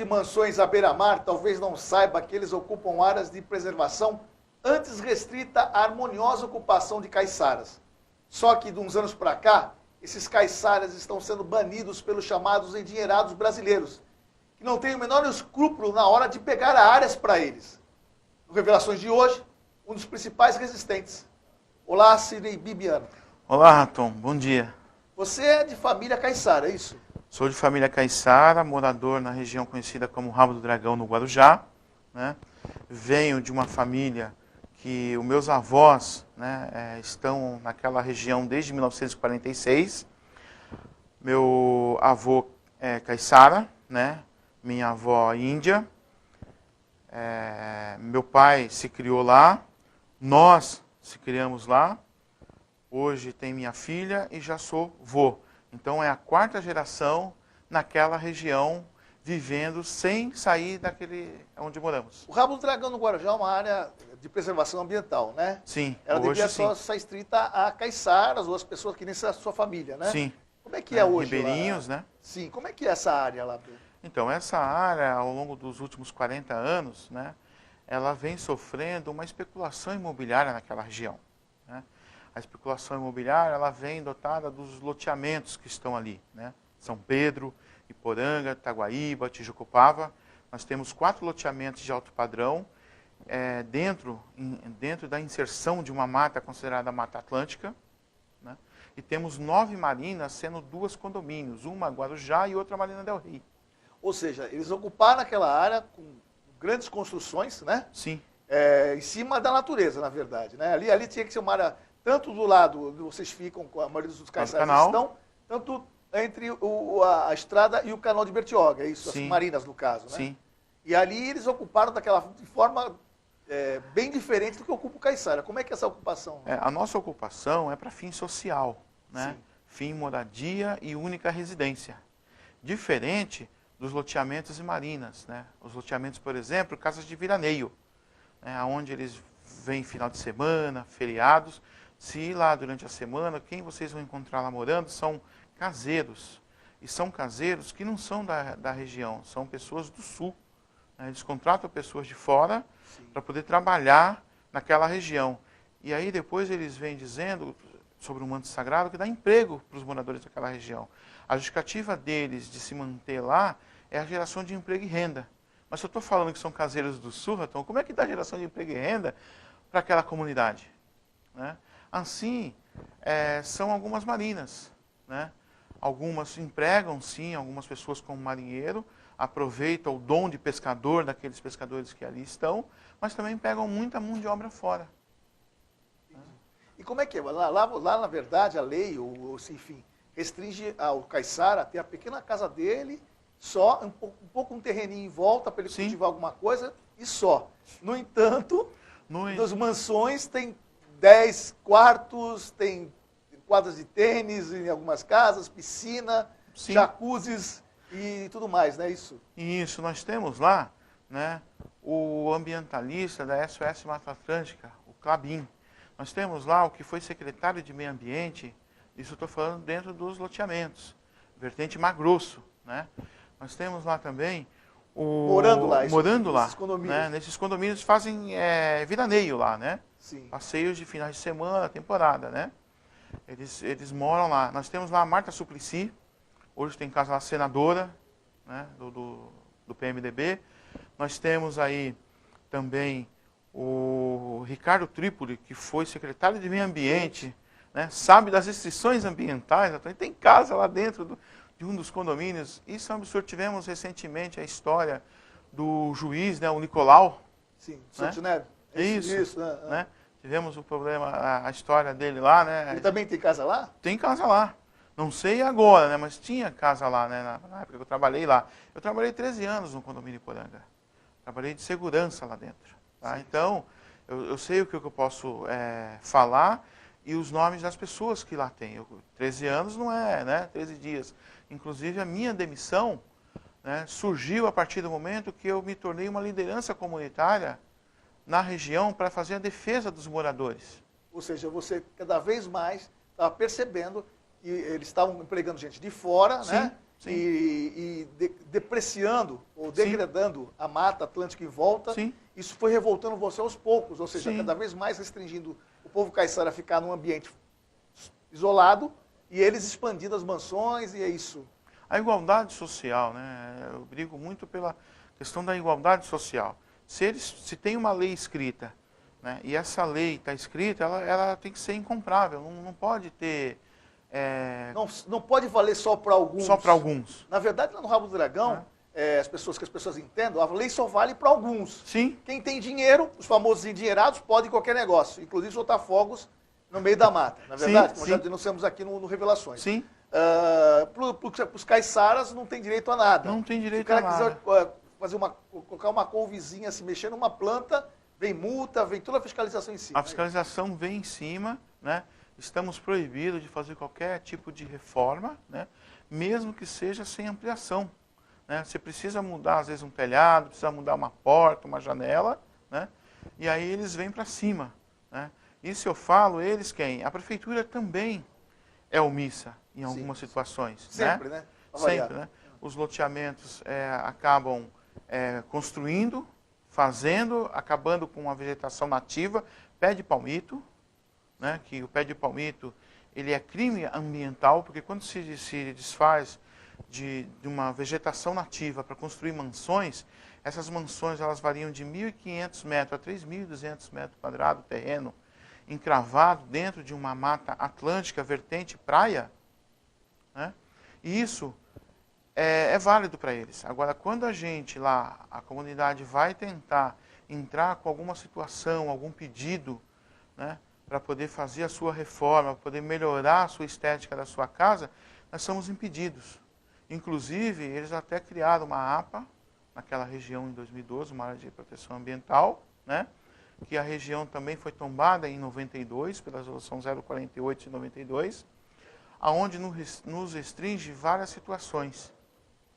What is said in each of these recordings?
e mansões à beira-mar talvez não saiba que eles ocupam áreas de preservação antes restrita à harmoniosa ocupação de caiçaras. Só que, de uns anos para cá, esses caiçaras estão sendo banidos pelos chamados endinheirados brasileiros, que não têm o menor escrúpulo na hora de pegar áreas para eles. No Revelações de hoje, um dos principais resistentes. Olá, Sidney Bibiano. Olá, Raton. Bom dia. Você é de família caiçara, é isso? Sou de família caiçara, morador na região conhecida como Rabo do Dragão, no Guarujá. Né? Venho de uma família que os meus avós, né, estão naquela região desde 1946. Meu avô é caiçara, né? Minha avó índia. Meu pai se criou lá, nós se criamos lá. Hoje tem minha filha e já sou vô. Então é a quarta geração naquela região, vivendo sem sair daquele onde moramos. O Rabo do Dragão no Guarujá é uma área de preservação ambiental, né? Sim, ela hoje devia sim. só ser estrita a caiçaras ou as pessoas que nem a sua família, né? Sim. Como é que é hoje Ribeirinhos, lá? né? Sim, como é que é essa área lá? Então, essa área, ao longo dos últimos 40 anos, né, ela vem sofrendo uma especulação imobiliária naquela região. Né? A especulação imobiliária ela vem dotada dos loteamentos que estão ali. Né? São Pedro, Iporanga, Itaguaíba, Tijucupava. Nós temos 4 loteamentos de alto padrão dentro da inserção de uma mata considerada Mata Atlântica. Né? E temos 9 marinas, sendo 2 condomínios, uma Guarujá e outra Marina Del Rey. Ou seja, eles ocuparam aquela área com grandes construções, né? Sim. Em cima da natureza, na verdade. Né? Ali tinha que ser uma área, tanto do lado onde vocês ficam, com a maioria dos caiçaras estão, tanto entre a estrada e o canal de Bertioga, é isso? Sim. As marinas, no caso, né? Sim. E ali eles ocuparam de forma bem diferente do que ocupa o caiçara. Como é que é essa ocupação? A nossa ocupação é para fim social, né? Sim. Fim moradia e única residência. Diferente dos loteamentos e marinas. Né? Os loteamentos, por exemplo, casas de veraneio, né? Onde eles vêm final de semana, feriados. Se ir lá durante a semana, quem vocês vão encontrar lá morando são caseiros. E são caseiros que não são da região, são pessoas do sul. Né? Eles contratam pessoas de fora para poder trabalhar naquela região. E aí depois eles vêm dizendo sobre o manto sagrado que dá emprego para os moradores daquela região. A justificativa deles de se manter lá é a geração de emprego e renda. Mas se eu estou falando que são caseiros do sul, Raton, como é que dá geração de emprego e renda para aquela comunidade? Né? Assim, são algumas marinas. Né? Algumas empregam, sim, algumas pessoas como marinheiro, aproveitam o dom de pescador daqueles pescadores que ali estão, mas também pegam muita mão de obra fora. E como é que é? Lá na verdade, a lei, enfim, restringe ao caiçara a ter a pequena casa dele, só um terreninho em volta para ele cultivar alguma coisa e só. No entanto, das mansões tem 10 quartos, tem quadras de tênis em algumas casas, piscina, jacuzzis e tudo mais, não é isso? Isso, nós temos lá, né, o ambientalista da SOS Mata Atlântica, o Clabin. Nós temos lá o que foi secretário de Meio Ambiente, isso eu estou falando dentro dos loteamentos, vertente Mato Grosso, né? Nós temos lá também morando lá, nesses condomínios. Né? Nesses condomínios fazem veraneio lá, né? Sim. Passeios de finais de semana, temporada, né? Eles moram lá. Nós temos lá a Marta Suplicy, hoje tem casa lá senadora, né? do PMDB. Nós temos aí também o Ricardo Trípoli, que foi secretário de Meio Ambiente, né? Sabe das restrições ambientais, então, tem casa lá dentro de um dos condomínios. Isso é um absurdo. Tivemos recentemente a história do juiz, né, o Nicolau. Sim, Santos Neves. Isso, né? Tivemos o problema, a história dele lá, né? Ele também tem casa lá? Tem casa lá. Não sei agora, né? Mas tinha casa lá, né? Na época que eu trabalhei lá. Eu trabalhei 13 anos no condomínio Iporanga. Trabalhei de segurança lá dentro. Tá? Então, eu sei o que eu posso falar e os nomes das pessoas que lá tem. 13 anos não é, né? 13 dias. Inclusive, a minha demissão, né, surgiu a partir do momento que eu me tornei uma liderança comunitária na região para fazer a defesa dos moradores. Ou seja, você cada vez mais estava percebendo que eles estavam empregando gente de fora, né? depreciando ou degradando a Mata Atlântica em volta. Sim. Isso foi revoltando você aos poucos, ou seja, Sim. cada vez mais restringindo o povo caiçara a ficar num ambiente isolado e eles expandindo as mansões, e é isso. A igualdade social, né? Eu brigo muito pela questão da igualdade social. Se tem uma lei escrita, né, e essa lei está escrita, ela tem que ser incomprável, não pode ter... Não pode valer só para alguns. Só para alguns. Na verdade, lá no Rabo do Dragão, as pessoas entendam, a lei só vale para alguns. Sim. Quem tem dinheiro, os famosos endinheirados, pode qualquer negócio, inclusive soltar fogos no meio da mata. Na verdade, como já denunciamos aqui no Revelações. Sim. Para os caiçaras não tem direito a nada. Não tem direito a nada. Se nada. o cara quiser colocar uma couvezinha, se mexer numa planta, vem multa, vem toda a fiscalização em cima. A fiscalização vem em cima, né? Estamos proibidos de fazer qualquer tipo de reforma, né? Mesmo que seja sem ampliação. Né? Você precisa mudar, às vezes, um telhado, precisa mudar uma porta, uma janela, né? E aí eles vêm para cima. Né? Isso eu falo, eles quem? A prefeitura também é omissa em algumas situações. Sempre, né? Sempre, né? Os loteamentos acabam construindo, fazendo, acabando com a vegetação nativa, pé de palmito, né? Que o pé de palmito ele é crime ambiental, porque quando se desfaz de uma vegetação nativa para construir mansões, essas mansões elas variam de 1.500 metros a 3.200 metros quadrados, terreno encravado dentro de uma mata atlântica, vertente, praia, né? E isso é válido para eles. Agora, quando a gente lá, a comunidade vai tentar entrar com alguma situação, algum pedido, né, para poder fazer a sua reforma, para poder melhorar a sua estética da sua casa, nós somos impedidos. Inclusive, eles até criaram uma APA naquela região em 2012, uma área de proteção ambiental, né, que a região também foi tombada em 92, pela resolução 048 de 92, aonde nos restringe várias situações.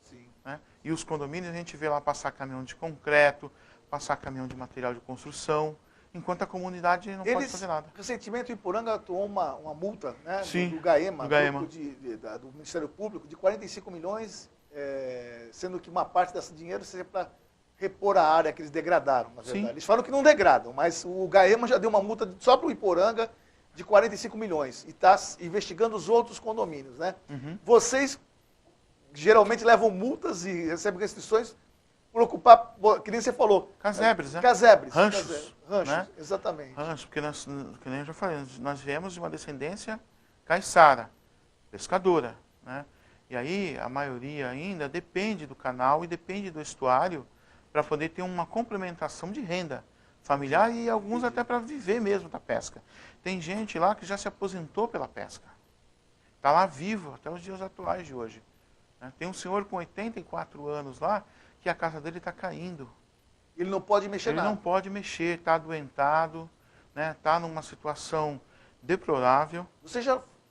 Sim. Né? E os condomínios, a gente vê lá passar caminhão de concreto, passar caminhão de material de construção, enquanto a comunidade não pode fazer nada. Recentemente, o Iporanga tomou uma multa, né, Sim, do GAEMA, GAEMA. Do Ministério Público, de 45 milhões, sendo que uma parte desse dinheiro seja para repor a área que eles degradaram, na verdade. Sim. Eles falam que não degradam, mas o GAEMA já deu uma multa só para o Iporanga de 45 milhões e está investigando os outros condomínios, né? Uhum. Vocês geralmente levam multas e recebem restrições por ocupar, que nem você falou. Casebres, né? Casebres. Ranchos. Ranchos, Né? exatamente. Ranchos, porque nós, que nem eu já falei, nós viemos de uma descendência caiçara, pescadora, né? E aí a maioria ainda depende do canal e depende do estuário para poder ter uma complementação de renda familiar e alguns até para viver mesmo da pesca. Tem gente lá que já se aposentou pela pesca. Está lá vivo até os dias atuais de hoje. Né? Tem um senhor com 84 anos lá que a casa dele está caindo. Ele não pode mexer Ele nada. não pode mexer, está adoentado, né? Está numa situação deplorável. Vocês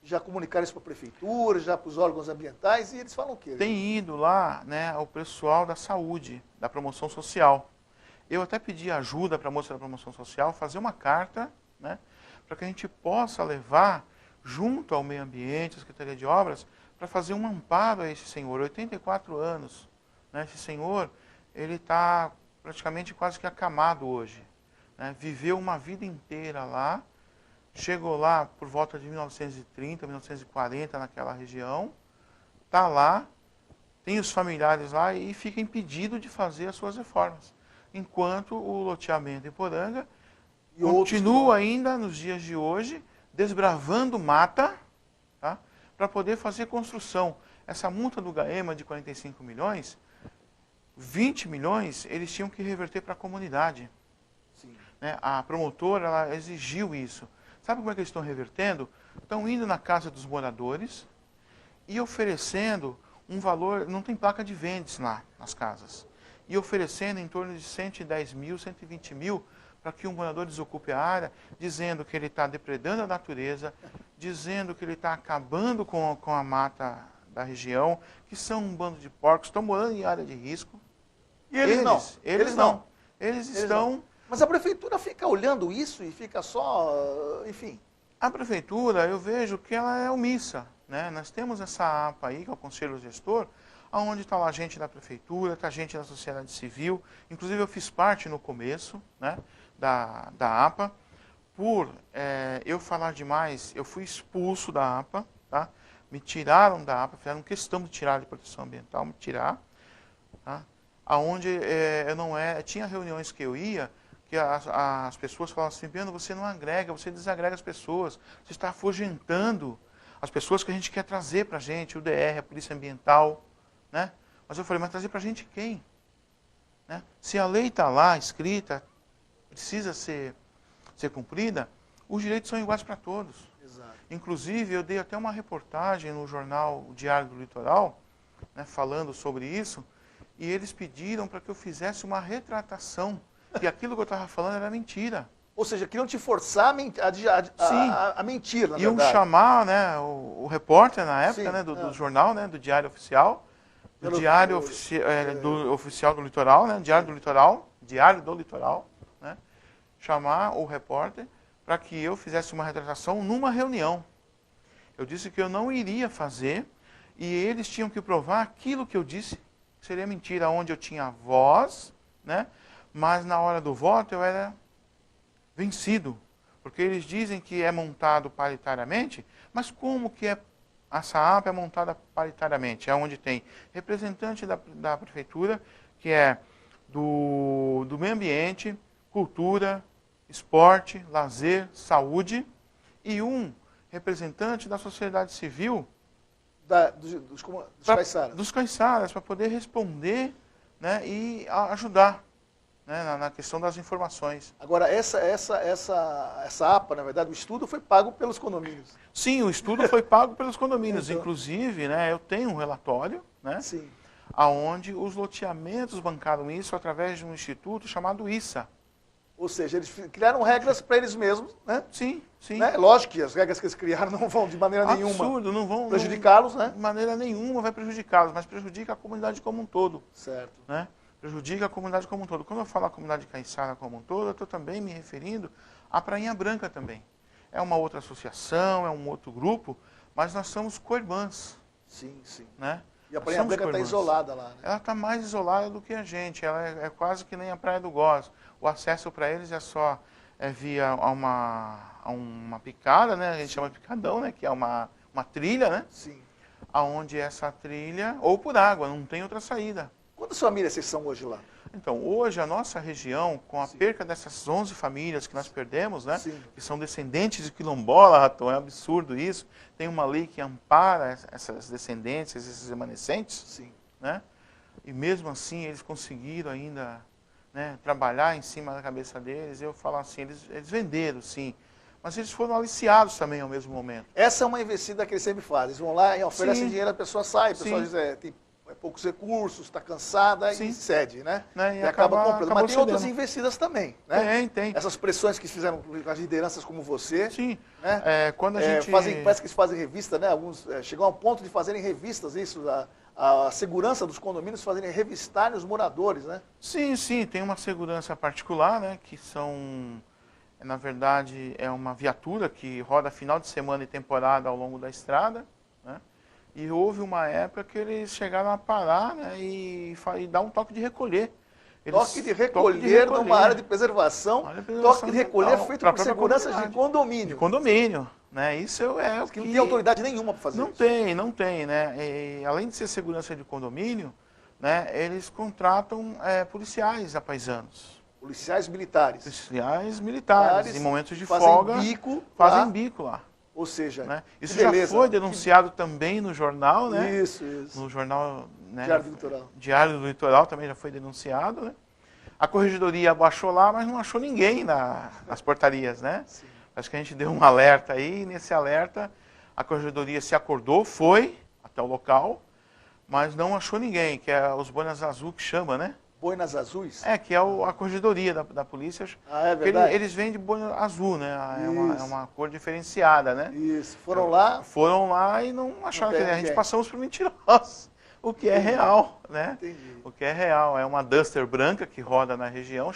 já comunicaram isso para a prefeitura, já para os órgãos ambientais, e eles falam o quê? Tem ido lá, né, o pessoal da saúde, da promoção social. Eu até pedi ajuda para a moça da promoção social fazer uma carta, né, para que a gente possa levar junto ao meio ambiente, à Secretaria de Obras, para fazer um amparo a esse senhor, 84 anos. Né, esse senhor, ele está praticamente quase que acamado hoje. Né, viveu uma vida inteira lá, chegou lá por volta de 1930, 1940, naquela região, está lá, tem os familiares lá e fica impedido de fazer as suas reformas. Enquanto o loteamento Iporanga continua ainda nos dias de hoje, desbravando mata, tá, para poder fazer construção. Essa multa do GAEMA de 45 milhões, 20 milhões eles tinham que reverter para a comunidade. Sim. Né? A promotora ela exigiu isso. Sabe como é que eles estão revertendo? Estão indo na casa dos moradores e oferecendo um valor, não tem placa de vendas lá nas casas, e oferecendo em torno de 110 mil, 120 mil para que o morador desocupe a área, dizendo que ele está depredando a natureza, dizendo que ele está acabando com a mata da região, que são um bando de porcos, estão morando em área de risco. E eles não. Eles estão... Não. Mas a prefeitura fica olhando isso e fica só, enfim... A prefeitura, eu vejo que ela é omissa, né? Nós temos essa APA aí, que é o Conselho Gestor, onde está lá gente da Prefeitura, está gente da sociedade civil. Inclusive eu fiz parte no começo, né, da APA. Por eu falar demais, eu fui expulso da APA, tá? Me tiraram da APA, fizeram questão de tirar de proteção ambiental, me tirar. Tá? Aonde eu não tinha reuniões que eu ia, que as pessoas falavam assim, Biano, você não agrega, você desagrega as pessoas, você está afugentando as pessoas que a gente quer trazer para a gente, o DR, a Polícia Ambiental, né? Mas eu falei, mas trazer para a gente quem? Né? Se a lei está lá, escrita, precisa ser cumprida, os direitos são iguais para todos. Exato. Inclusive, eu dei até uma reportagem no jornal O Diário do Litoral, né, falando sobre isso, e eles pediram para que eu fizesse uma retratação, que aquilo que eu estava falando era mentira. Ou seja, queriam te forçar a mentir, na Iam verdade. chamar, né, o repórter na época, Sim, né, do jornal, né, do Diário Oficial, do Oficial do Litoral, né, Diário do Litoral, né, chamar o repórter para que eu fizesse uma retratação numa reunião. Eu disse que eu não iria fazer e eles tinham que provar aquilo que eu disse que seria mentira, onde eu tinha voz, né? Mas na hora do voto eu era vencido, porque eles dizem que é montado paritariamente, mas como que essa APA é montada paritariamente? É onde tem representante da prefeitura, que é do meio ambiente, cultura, esporte, lazer, saúde, e um representante da sociedade civil dos caiçaras, para poder responder, né, e ajudar, né, na questão das informações. Agora, essa APA, na verdade, o estudo foi pago pelos condomínios. Sim, o estudo foi pago pelos condomínios. Então, inclusive, né, eu tenho um relatório, né, sim, onde os loteamentos bancaram isso através de um instituto chamado ISA. Ou seja, eles criaram regras para eles mesmos, né? Sim, sim. Né? Lógico que as regras que eles criaram não vão de maneira nenhuma não vão prejudicá-los, né? De maneira nenhuma vai prejudicá-los, mas prejudica a comunidade como um todo. Certo. Né? Prejudica a comunidade como um todo. Quando eu falo a comunidade caiçara como um todo, eu estou também me referindo à Prainha Branca também. É uma outra associação, é um outro grupo, mas nós somos co-irmãs. Sim, sim. Né? E a Prainha Branca está isolada lá, né? Ela está mais isolada do que a gente, ela é quase que nem a Praia do Goz. O acesso para eles é só via uma picada, né? A gente chama de picadão, né? Que é uma trilha, né? Sim. Aonde essa trilha, ou por água, não tem outra saída. Quantas famílias vocês são hoje lá? Então, hoje a nossa região, com a perca dessas 11 famílias que nós perdemos, né? Sim. Que são descendentes de quilombola, Raton, é um absurdo isso. Tem uma lei que ampara essas descendências, esses remanescentes, Sim. né? E mesmo assim eles conseguiram ainda, né, trabalhar em cima da cabeça deles. Eu falo assim, eles venderam, sim, mas eles foram aliciados também ao mesmo momento. Essa é uma investida que eles sempre fazem. Eles vão lá e oferecem dinheiro, a pessoa sai, a pessoa diz, tem poucos recursos, está cansada e cede, né? E acaba comprando. Mas tem outras investidas também, né? Tem. Essas pressões que fizeram com as lideranças como você. Sim. Né? Quando a gente... parece que eles fazem revista, né? Alguns chegam ao ponto de fazerem revistas, isso, a segurança dos condomínios fazerem revistarem os moradores, né? Sim, sim. Tem uma segurança particular, né? Que são, na verdade, é uma viatura que roda final de semana e temporada ao longo da estrada, né? E houve uma época que eles chegaram a parar, né, e dar um toque de recolher. Toque de recolher numa área de preservação. Toque de recolher feito por seguranças de condomínio. De condomínio. Né? Isso é o que... Não tem autoridade nenhuma para fazer isso. Não tem. Né? E, além de ser segurança de condomínio, né, eles contratam policiais apaisanos. Policiais militares. Policiais militares. Em momentos de folga, fazem bico lá. Ou seja, né? Isso já foi denunciado também no jornal, né? Isso. No jornal, né? Diário do Litoral. Diário do Litoral também já foi denunciado, né? A corregedoria abaixou lá, mas não achou ninguém nas portarias, né? Sim. Acho que a gente deu um alerta aí, e nesse alerta a corregedoria se acordou, foi até o local, mas não achou ninguém, que é os boinas azul que chama, né? Boinas azuis? Que é a corregedoria da polícia. É verdade. Eles vendem boina azul, né? É uma cor diferenciada, né? Isso. Foram lá e não acharam que a gente passamos por mentirosos. O que é real, né? Entendi. O que é real. É uma Duster branca que roda na região,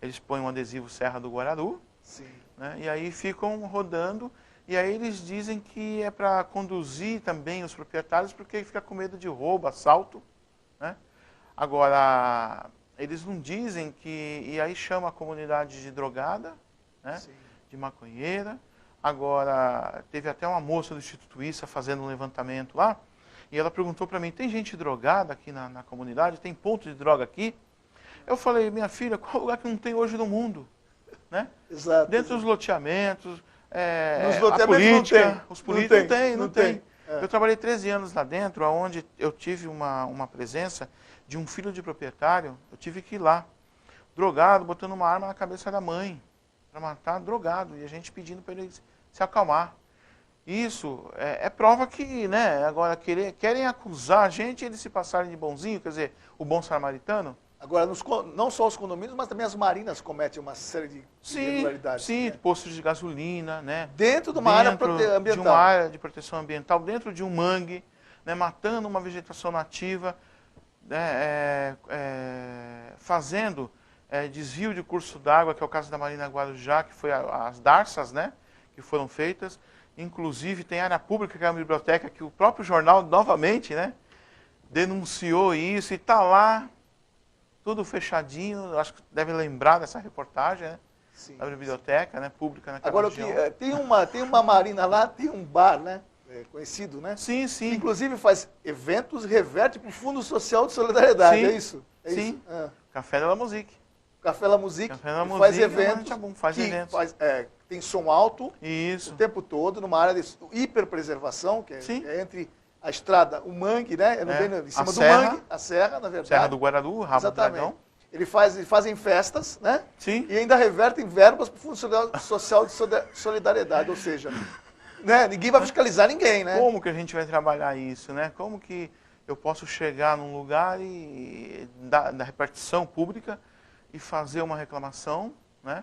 eles põem um adesivo Serra do Guararu. Sim. Né? E aí ficam rodando E aí eles dizem que é para conduzir também os proprietários, porque fica com medo de roubo, assalto, né? Agora, eles não dizem que... E aí chama a comunidade de drogada, né? Sim. De maconheira. Agora, teve até uma moça do Instituto ISA fazendo um levantamento lá, e ela perguntou para mim, tem gente drogada aqui na comunidade? Tem ponto de droga aqui? Eu falei, minha filha, qual lugar que não tem hoje no mundo? Né? Exato. Dentro dos loteamentos, Nos a loteamentos política, os políticos não tem. É. Eu trabalhei 13 anos lá dentro, onde eu tive uma presença de um filho de proprietário, eu tive que ir lá, drogado, botando uma arma na cabeça da mãe, para matar, drogado, e a gente pedindo para ele se acalmar. Isso é prova que, né, agora querem acusar a gente e eles se passarem de bonzinho, quer dizer, o bom samaritano. Agora, não só os condomínios, mas também as marinas cometem uma série de irregularidades. Sim, né? postos de gasolina, né? Dentro de uma área ambiental. De uma área de proteção ambiental, dentro de um mangue, né, matando uma vegetação nativa, né, fazendo desvio de curso d'água, que é o caso da Marina Guarujá, que foi as darças, né, que foram feitas. Inclusive tem área pública, que é a biblioteca, que o próprio jornal, novamente, né, denunciou isso e está lá, tudo fechadinho. Acho que deve lembrar dessa reportagem, né, Sim, da biblioteca, né, pública naquela Agora, região. tem uma marina lá, tem um bar, né, conhecido, né? Sim, Que, sim. inclusive faz eventos e reverte para o Fundo Social de Solidariedade, Sim, é isso? É sim. Isso? Ah. Café de la Musique. Café La Musique, Café La que Musique faz é eventos, muito bom, faz eventos. tem som alto Isso. o tempo todo, numa área de hiperpreservação, que Sim. é entre a estrada, o mangue, né? Bem em cima A do serra. mangue, a serra, na verdade. Serra do Guararu, Rabo do Exatamente. Dragão. Eles fazem festas, né? Sim. E ainda revertem verbas para o Fundo Social de Solidariedade, ou seja, né? Ninguém vai fiscalizar ninguém, né? Como que a gente vai trabalhar isso, né? Como que eu posso chegar num lugar e da repartição pública e fazer uma reclamação, né?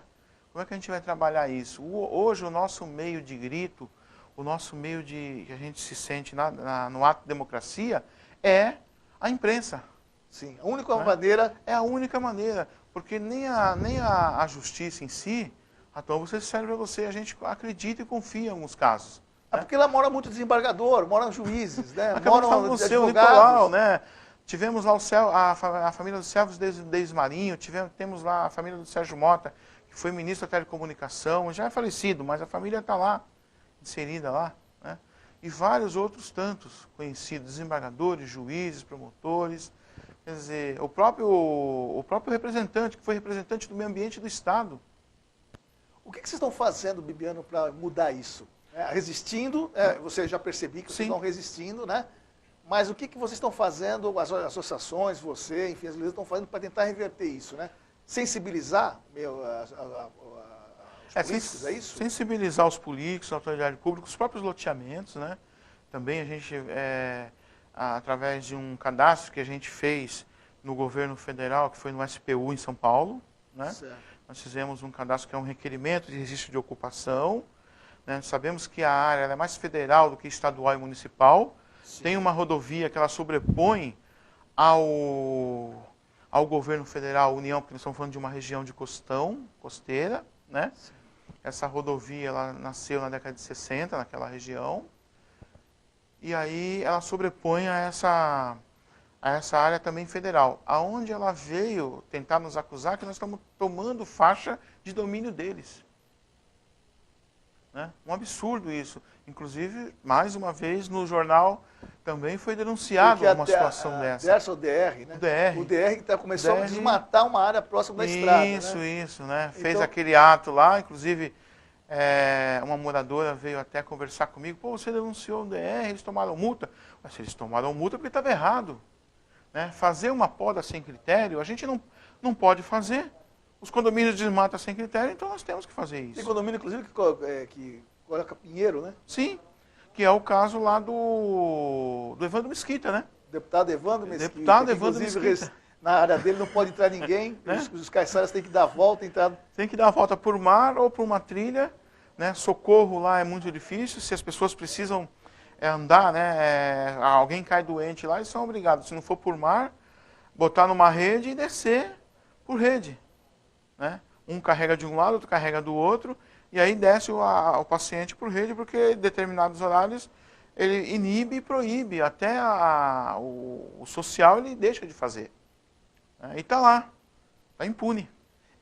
Como é que a gente vai trabalhar isso? Hoje o nosso meio de grito, o nosso meio de que a gente se sente no ato de democracia é a imprensa. Sim, a única maneira... É a única maneira, porque nem a justiça em si, então você serve a você, a gente acredita e confia em alguns casos. É porque lá mora muito desembargador, moram juízes, né? Acabamos de falar Moram do seu advogados. Nicolau, né? Tivemos lá a família dos Servos Desmarinho, temos lá a família do Sérgio Mota, que foi ministro da Telecomunicação, já é falecido, mas a família está lá, inserida lá, né? E vários outros tantos conhecidos, desembargadores, juízes, promotores, quer dizer, o próprio representante, que foi representante do meio ambiente do Estado. O que vocês estão fazendo, Bibiano, para mudar isso? Resistindo, você já percebi que vocês Sim. estão resistindo, né? Mas o que vocês estão fazendo, as associações, você, enfim, as lideranças estão fazendo para tentar reverter isso, né? Sensibilizar os políticos, é isso? Sensibilizar os políticos, a autoridade pública, os próprios loteamentos, né? Também a gente, através de um cadastro que a gente fez no governo federal, que foi no SPU em São Paulo, né? Certo. Nós fizemos um cadastro que é um requerimento de registro de ocupação, né? Sabemos que a área é mais federal do que estadual e municipal. Sim. Tem uma rodovia que ela sobrepõe ao governo federal, União, porque nós estamos falando de uma região de costeira, né? Sim. Essa rodovia ela nasceu na década de 60, naquela região, e aí ela sobrepõe a essa área também federal, aonde ela veio tentar nos acusar que nós estamos tomando faixa de domínio deles. Né? Um absurdo isso. Inclusive, mais uma vez, no jornal também foi denunciado uma situação dessa. DERSA ou DR, né? O DR. O DR que começou a desmatar uma área próxima da estrada. Isso, né? Fez Então, aquele ato lá, inclusive uma moradora veio até conversar comigo, pô, você denunciou o DR, eles tomaram multa. Mas se eles tomaram multa, porque estava errado. Né? Fazer uma poda sem critério, a gente não pode fazer. Os condomínios desmatam sem critério, então nós temos que fazer isso. Tem condomínio, inclusive, que coloca pinheiro, né? Sim, que é o caso lá do Evandro Mesquita, né? Deputado Evandro Mesquita. Deputado que, Evandro inclusive, Mesquita. Na área dele não pode entrar ninguém, Né? os caiçaras têm que dar a volta, entrar... Tem que dar a volta por mar ou por uma trilha, né? Socorro lá é muito difícil, se as pessoas precisam andar, né? Alguém cai doente lá, eles são obrigados, se não for por mar, botar numa rede e descer por rede. Né? Um carrega de um lado, outro carrega do outro, E aí desce o paciente por rede, porque em determinados horários ele inibe e proíbe, até o social ele deixa de fazer. Né? E está lá, está impune.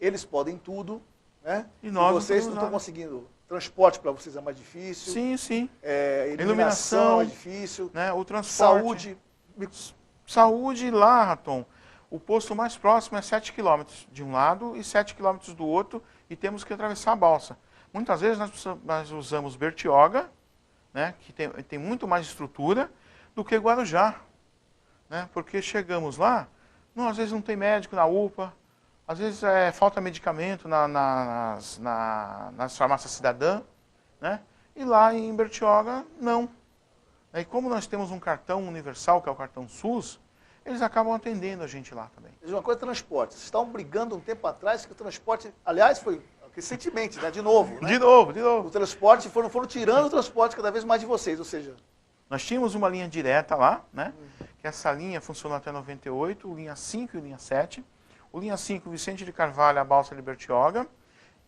Eles podem tudo, né? E nós vocês não estão conseguindo. Transporte para vocês é mais difícil. Sim, sim. Iluminação é difícil. Né? O transporte. Saúde lá, Raton. O posto mais próximo é 7 km de um lado e 7 km do outro, e temos que atravessar a balsa. Muitas vezes nós usamos Bertioga, né, que tem muito mais estrutura, do que Guarujá. Né, porque chegamos lá, às vezes não tem médico na UPA, às vezes falta medicamento nas farmácias cidadã, né, e lá em Bertioga, não. E como nós temos um cartão universal, que é o cartão SUS, eles acabam atendendo a gente lá também. Uma coisa é transporte. Vocês estavam brigando um tempo atrás que o transporte, aliás, foi recentemente, né? De novo. Né? De novo. O transporte, foram tirando o transporte cada vez mais de vocês, ou seja... Nós tínhamos uma linha direta lá, né? Que essa linha funcionou até 98, linha 5 e linha 7. O linha 5, Vicente de Carvalho, a Balsa de Bertioga.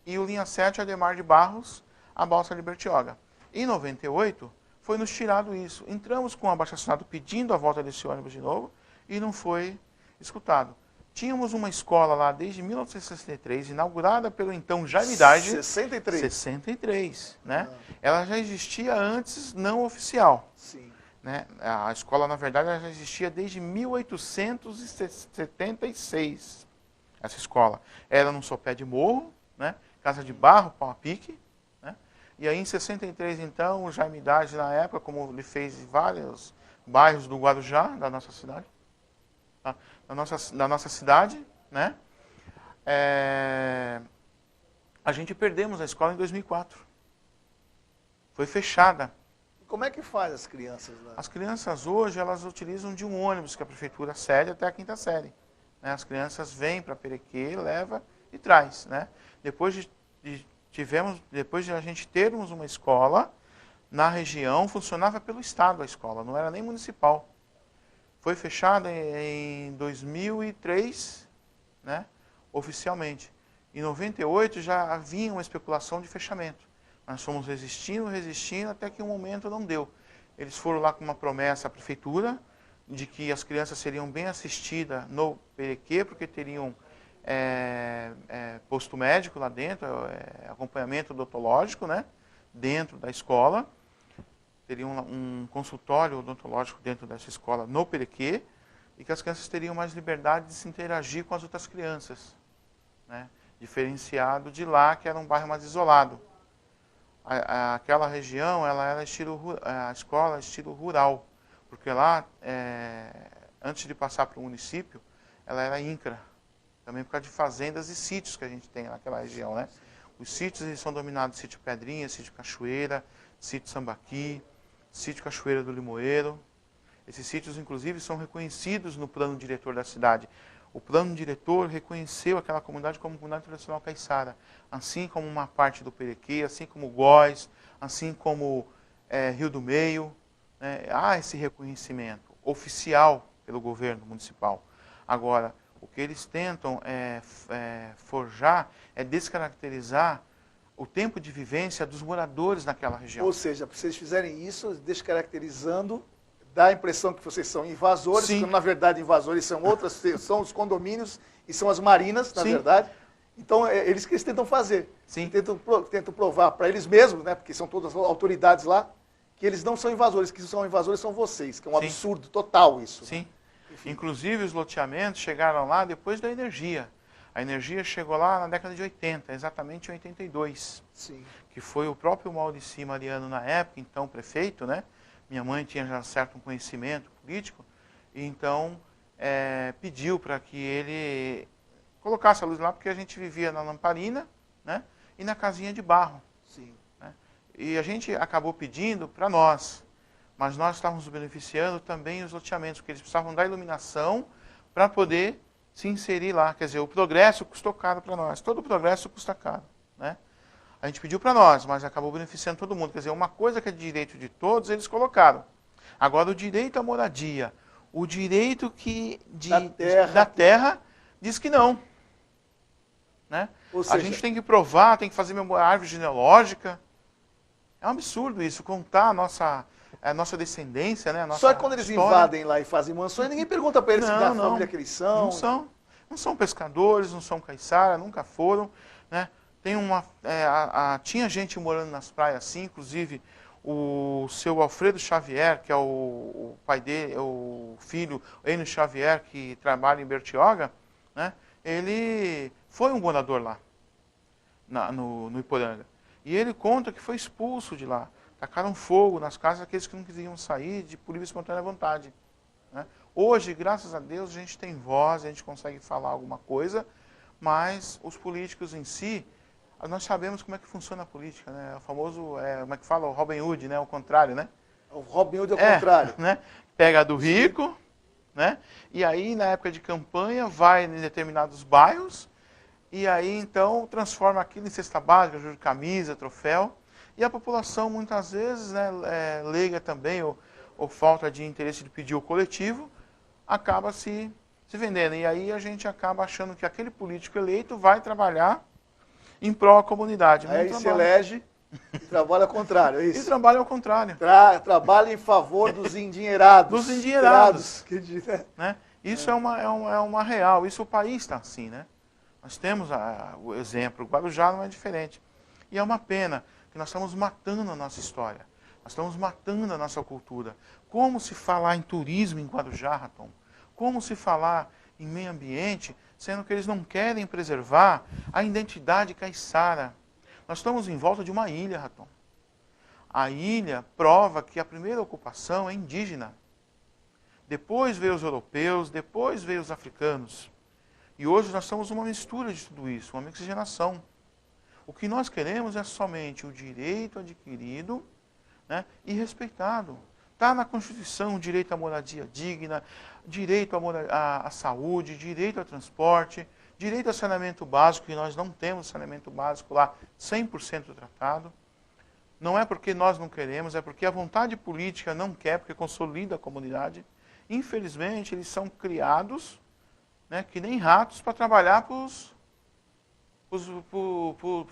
E o linha 7, Ademar de Barros, a Balsa de Bertioga. Em 98, foi nos tirado isso. Entramos com o abaixo-assinado pedindo a volta desse ônibus de novo, e não foi escutado. Tínhamos uma escola lá desde 1963, inaugurada pelo então Jaime Dage. 63? 63, né? Ela já existia antes, não oficial. Sim. Né? A escola, na verdade, ela já existia desde 1876, essa escola. Era num sopé de morro, né? Casa de barro, pau a pique. Né? E aí, em 63, então, o Jaime Dage, na época, como ele fez em vários bairros do Guarujá, da nossa cidade, da nossa cidade, né? A gente perdemos a escola em 2004. Foi fechada. E como é que faz as crianças lá? As crianças hoje, elas utilizam de um ônibus que a prefeitura cede até a 5ª série. Né? As crianças vêm para Perequê, leva e traz. Né? Depois de a gente termos uma escola na região, funcionava pelo Estado a escola, não era nem municipal. Foi fechada em 2003, né, oficialmente. Em 98 já havia uma especulação de fechamento. Nós fomos resistindo, até que um momento não deu. Eles foram lá com uma promessa à prefeitura de que as crianças seriam bem assistidas no Perequê, porque teriam posto médico lá dentro, acompanhamento odontológico, né, dentro da escola. Teria um consultório odontológico dentro dessa escola no Perequê, e que as crianças teriam mais liberdade de se interagir com as outras crianças, né? Diferenciado de lá, que era um bairro mais isolado. Aquela região, ela era a escola estilo rural, porque lá, antes de passar para o município, ela era INCRA, também por causa de fazendas e sítios que a gente tem naquela região, né? Os sítios eles são dominados sítio Pedrinha, sítio Cachoeira, sítio Sambaqui, sítio Cachoeira do Limoeiro. Esses sítios, inclusive, são reconhecidos no plano diretor da cidade. O plano diretor reconheceu aquela comunidade como comunidade tradicional caiçara, assim como uma parte do Perequê, assim como Góis, assim como Rio do Meio. Né? Há esse reconhecimento oficial pelo governo municipal. Agora, o que eles tentam forjar é descaracterizar o tempo de vivência dos moradores naquela região. Ou seja, se vocês fizerem isso, descaracterizando, dá a impressão que vocês são invasores, Sim. quando na verdade invasores são são os condomínios e são as marinas, na Sim. verdade. Então, eles que eles tentam fazer. Sim. Tentam provar para eles mesmos, né, porque são todas autoridades lá, que eles não são invasores, que são invasores são vocês, que é um Sim. absurdo total isso. Sim. Enfim. Inclusive, os loteamentos chegaram lá depois da energia. A energia chegou lá na década de 80, exatamente em 82. Sim. Que foi o próprio Maurici Mariano, na época, então prefeito, né? Minha mãe tinha já certo conhecimento político, e então pediu para que ele colocasse a luz lá, porque a gente vivia na lamparina, né? E na casinha de barro. Sim. Né? E a gente acabou pedindo para nós, mas nós estávamos beneficiando também os loteamentos, porque eles precisavam da iluminação para poder se inserir lá. Quer dizer, o progresso custou caro para nós. Todo o progresso custa caro. Né? A gente pediu para nós, mas acabou beneficiando todo mundo. Quer dizer, uma coisa que é de direito de todos, eles colocaram. Agora, o direito à moradia, o direito da terra, diz que não. né? Ou seja, a gente tem que provar, tem que fazer árvore genealógica. É um absurdo isso, contar a nossa descendência, né? A nossa só quando eles história. invadem lá e fazem mansões, ninguém pergunta para eles da família que eles são. Não são pescadores, não são caiçara, nunca foram, né? Tem tinha gente morando nas praias assim, inclusive o seu Alfredo Xavier, que é o pai dele, o filho, Enio Xavier, que trabalha em Bertioga, né? Ele foi um morador lá, no Iporanga. E ele conta que foi expulso de lá. Tacaram fogo nas casas daqueles que não queriam sair de por livre e espontânea vontade, né? Hoje, graças a Deus, a gente tem voz, a gente consegue falar alguma coisa, mas os políticos em si, nós sabemos como é que funciona a política, né? O famoso, como é que fala? O Robin Hood, né? O contrário, né? O Robin Hood é o contrário. Né? Pega do rico, né? E aí, na época de campanha, vai em determinados bairros, e aí, então, transforma aquilo em cesta básica, jogo de camisa, troféu, e a população, muitas vezes, né, leiga também, ou falta de interesse de pedir o coletivo, acaba se vendendo. E aí a gente acaba achando que aquele político eleito vai trabalhar em prol da comunidade. Aí ele se elege e trabalha ao contrário, é isso? E trabalha ao contrário. Trabalha em favor dos endinheirados. Dos endinheirados. Né? Isso é uma real, isso o país está assim, né? Nós temos o exemplo, o Guarujá não é diferente. E é uma pena que nós estamos matando a nossa história. Nós estamos matando a nossa cultura. Como se falar em turismo em Guarujá, Raton? Como se falar em meio ambiente, sendo que eles não querem preservar a identidade caiçara? Nós estamos em volta de uma ilha, Raton. A ilha prova que a primeira ocupação é indígena. Depois veio os europeus, depois veio os africanos. E hoje nós estamos numa mistura de tudo isso, uma miscigenação. O que nós queremos é somente o direito adquirido, né, e respeitado. Está na Constituição o direito à moradia digna, direito à saúde, direito ao transporte, direito ao saneamento básico, que nós não temos saneamento básico lá 100% tratado. Não é porque nós não queremos, é porque a vontade política não quer, porque consolida a comunidade. Infelizmente, eles são criados, né, que nem ratos para trabalhar para os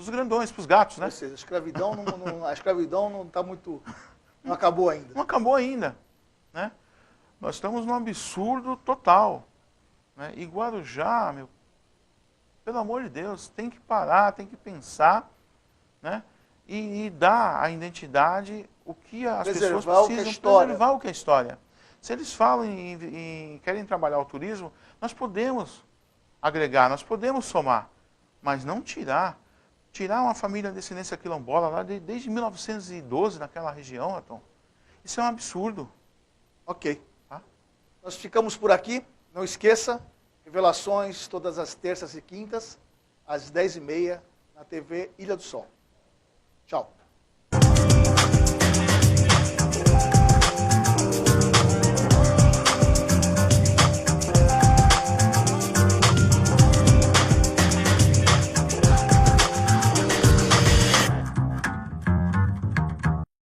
grandões, para os gatos, né? Ou seja, a escravidão não está muito... Não acabou ainda. Não acabou ainda, né? Nós estamos num absurdo total, né? E Guarujá, pelo amor de Deus, tem que parar, tem que pensar, né? E dar à identidade o que as pessoas precisam, preservar o que é história. Se eles falam querem trabalhar o turismo, nós podemos agregar, nós podemos somar, mas não tirar uma família de descendência quilombola lá desde 1912 naquela região, Raton. Isso é um absurdo. Ok. Tá? Nós ficamos por aqui. Não esqueça, revelações todas as terças e quintas, às 10h30, na TV Ilha do Sol. Tchau.